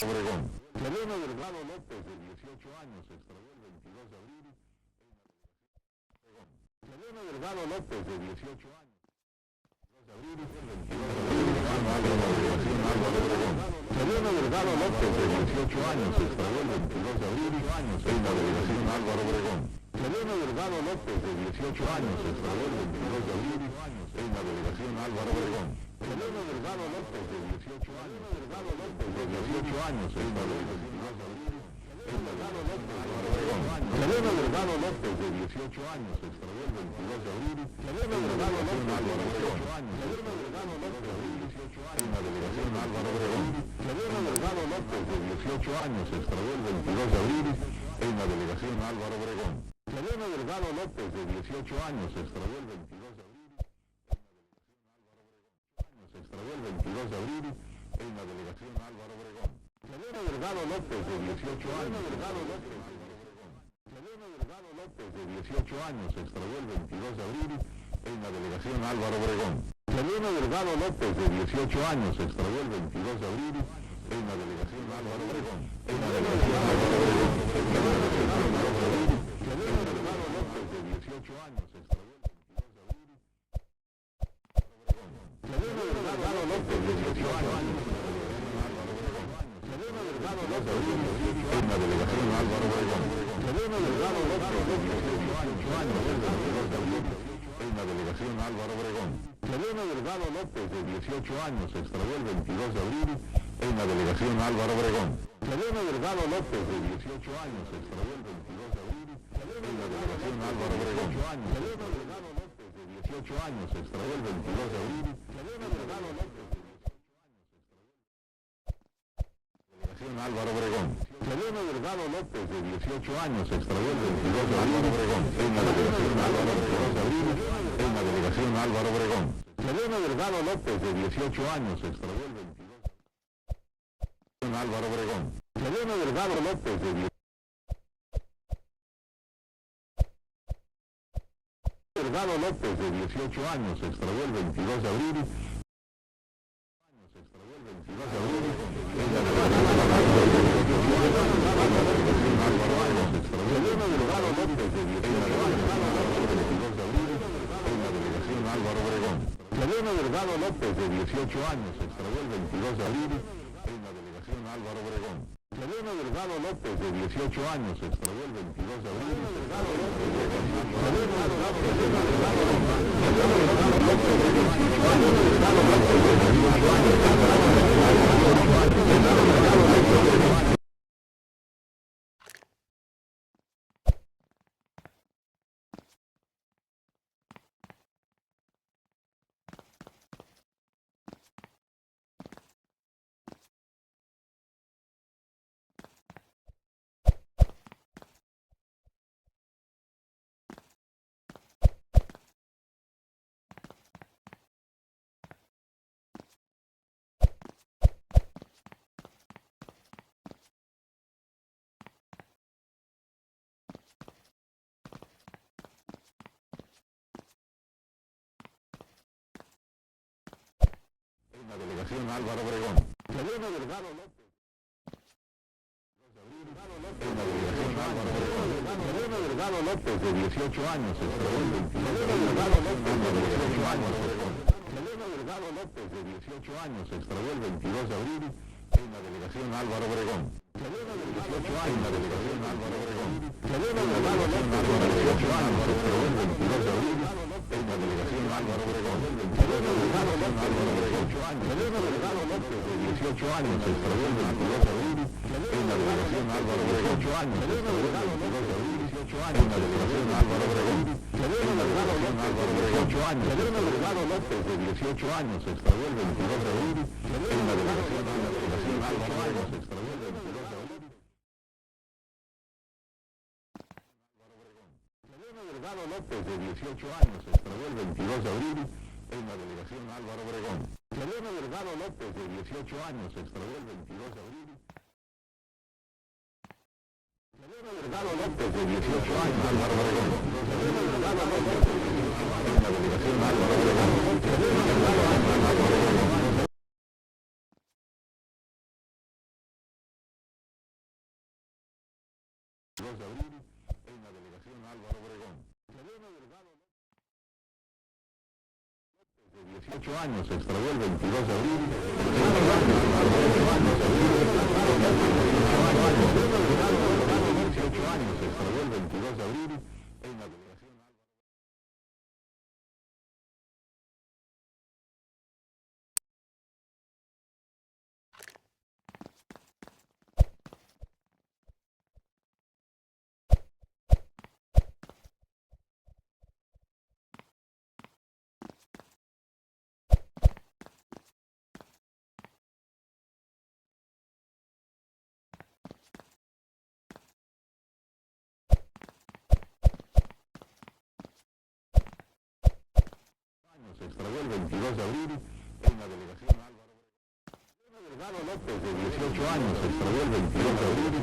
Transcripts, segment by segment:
Obregón. Selena Delgado López, de 18 años, se extravió el 22 de abril. Selena Delgado López, de 18 años. Selena Delgado López, de 18 años, se extravió el 22 de abril en la delegación Álvaro Obregón. Selena Delgado López, de 18 años, se extravió el 22 de abril en la delegación Álvaro Obregón. Selena Delgado López, de 18 años, de 18 años, en la delegación Álvaro Obregón. Selena Delgado López, de 18 años, se extravió el 22 de abril. Selena Delgado López, de 18 años, Selena Delgado López, de 18 años, en la delegación Álvaro Obregón. Selena Delgado López, de 18 años, se extravió el 22 de abril en la delegación Álvaro Obregón. Selena Delgado López, de 18 años, se extravió el 22 de abril. Se extravió el 22 de abril en la delegación Álvaro Obregón. Selena Delgado López, de 18 años. Selena Delgado López, de 18 años, se extravió el 22 de abril en la delegación Álvaro Obregón. Selena Delgado López, de 18 años, se extravió el 22 de abril en la delegación Álvaro Obregón. Selena Delgado López, de 18 años, se extravió el 22 de abril. Selena Delgado López, de 18 años. Selena Delgado López, de 18 años, en la delegación Álvaro Obregón. Selena Delgado López, de 18 años, el 22 de abril, en la delegación Álvaro Obregón. Selena Delgado López, de 18 años, se extravió el 22 de abril en la delegación Álvaro Obregón. Selena Delgado López, de 18 años, se extravió el 22 de abril en la delegación Álvaro Obregón. Selena Delgado López, de 18 años, se extravió el 22 de abril. Selena Delgado López, Álvaro Obregón. Selena Delgado López, de 18 años, se extravió el 22 de Álvaro Obregón. En la delegación Álvaro Obregón, de abril, en la delegación Álvaro Obregón. Selena Delgado López, de 18 años, se extravió el 22 de Álvaro Obregón. Selena Delgado López, de 18 Delgado López, de 18 años, se extravió el 22 de abril. Se extravió el 22 de abril en la delegación Selena Delgado López, de 18 años, el 22 de abril en la delegación Álvaro Obregón. Selena Delgado López, de 18 años, se extravió el 22 de abril en la delegación Álvaro Obregón. Selena Delgado López, de 18 años, se extravió el 22 de abril. La delegación Álvaro Obregón. Selena Delgado López. En la delegación Álvaro Obregón. Selena Delgado López, de 18 años, se extravió el 22 de abril. En la delegación Álvaro Obregón. Selena Delgado López, de 18 años, se extravió el 22 de abril en la delegación Álvaro Obregón. Selena de 18 años, en la delegación Álvaro Obregón. Selena Delgado López, de 18 años, se extravió el 22 de abril en la delegación Álvaro Obregón. Selena Delgado López, de 18 años. Selena Delgado López, de 18 años, se extravió el 22 de abril en la delegación Álvaro Obregón. 18 años, se extravió el 22 de abril 18 años en la delegación Álvaro Obregón. Selena Delgado López, Álvaro Obregón. 18 años. Selena Delgado López, de 18 años, se extravió el 22 de abril en la delegación Álvaro Obregón. Se extravió el 22 de abril. Selena Delgado López, de 18 años, se extravió el 22 de abril en la delegación Álvaro Obregón. Selena Delgado López, de 18 años, se extravió el 22 de abril. Selena Delgado López, de 18 años, Álvaro Obregón. Selena Delgado López, de 18 años, en la delegación Álvaro Obregón. 22 de abril en la delegación Álvaro Obregón. Severiano Delgado López, de 18 años, se extravió el 22 de abril. Se extravió el 22 de abril en la delegación Álvaro Delgado López, de 18 años, se extravió el 22 de abril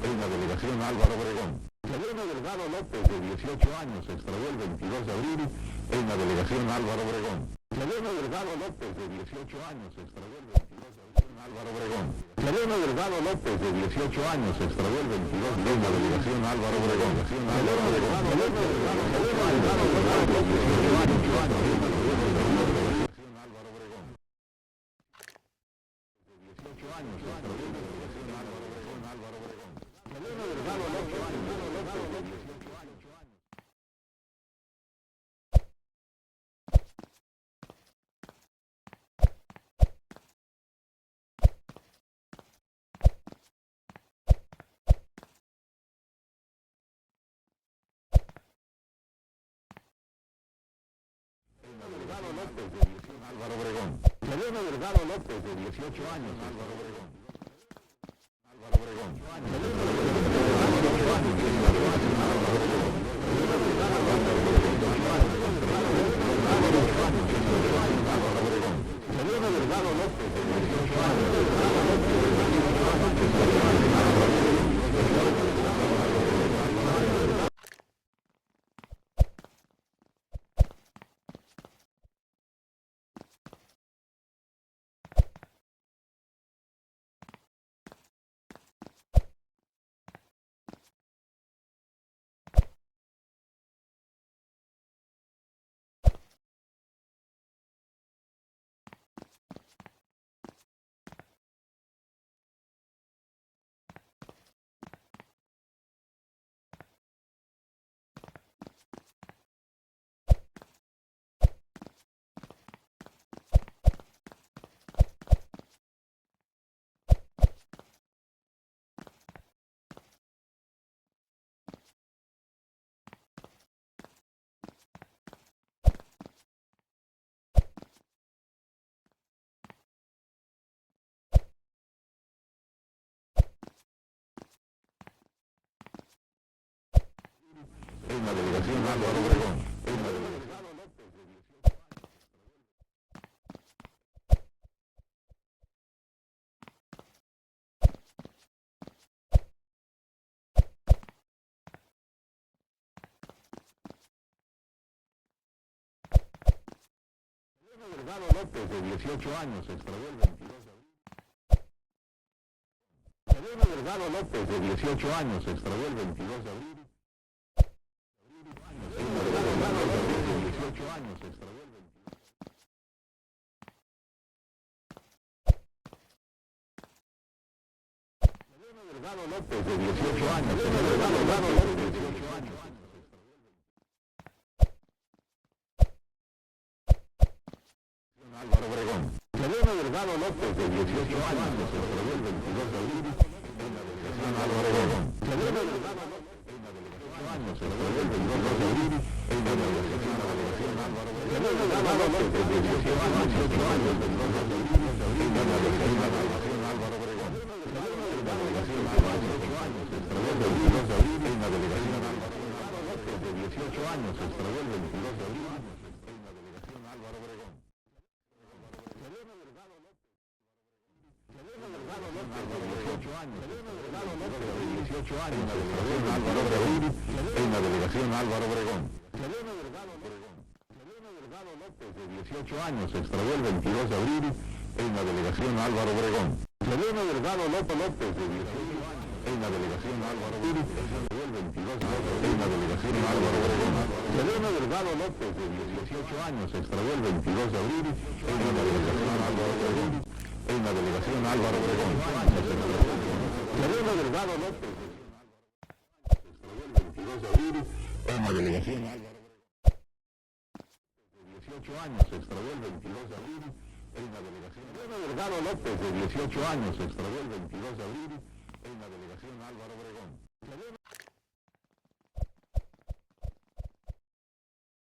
en la delegación Álvaro Obregón. Severiano Delgado López, de 18 años, se extravió el 22 de abril en la delegación Álvaro Obregón. Severiano Delgado López, de 18 años, se extravió el 22 de abril en Álvaro Obregón. Severiano Delgado López, de 18 años, se extravió el 22 de abril en la delegación Álvaro Obregón. Severiano Delgado López, de 18 años, Álvaro Obregón. Severiano Delgado López, de 18 años, Álvaro Obregón. Álvaro Obregón. Severiano Delgado López, de 18 años. En la delegación Álvaro Obregón. En la delegación López, de 18 años. Severiano Delgado López, de 18 años, se extravió el 22 de abril. Severiano Delgado López, de 18 años, se extravió el 22 de abril. Años, se extravió el 22. Severiano Delgado López, de 18 años. Severiano Delgado López, de 18 años. Álvaro Obregón. Severiano Delgado López, de 18 años, se extravió el 22 de abril en la delegación Álvaro Obregón. Severiano Delgado López, en la delegación años, se extravió el 22 de abril en la delegación Álvaro Obregón. Severiano Delgado López, de 18 años, 18 años, el 22 de abril en la delegación Álvaro Obregón. Severiano Delgado López, de 18 años, se extravió el 22 de abril en la delegación Álvaro López, de 18 años, se extravió el 22 de abril en la delegación Álvaro Obregón. Severiano Delgado López, de 18 años, Severiano Delgado López, de 18 años, se extravió el 22 de abril en la delegación Álvaro Obregón. Severiano Delgado López, de 18 años, se extravió el 22 de abril en la delegación Álvaro Obregón. Severiano Delgado López, de 18 años, en la delegación Álvaro Obregón. en la delegación Álvaro Obregón. Selena Delgado López, de 18 años, se extravió el 22 de abril en la delegación Álvaro Obregón. En la delegación Álvaro Obregón. Selena Delgado López, se extravió el 22 de abril en la delegación Álvaro Obregón. 18 años, se extravió el 22 de abril en la delegación. Selena Delgado López, de 18 años, se extravió el 22 de abril en la delegación.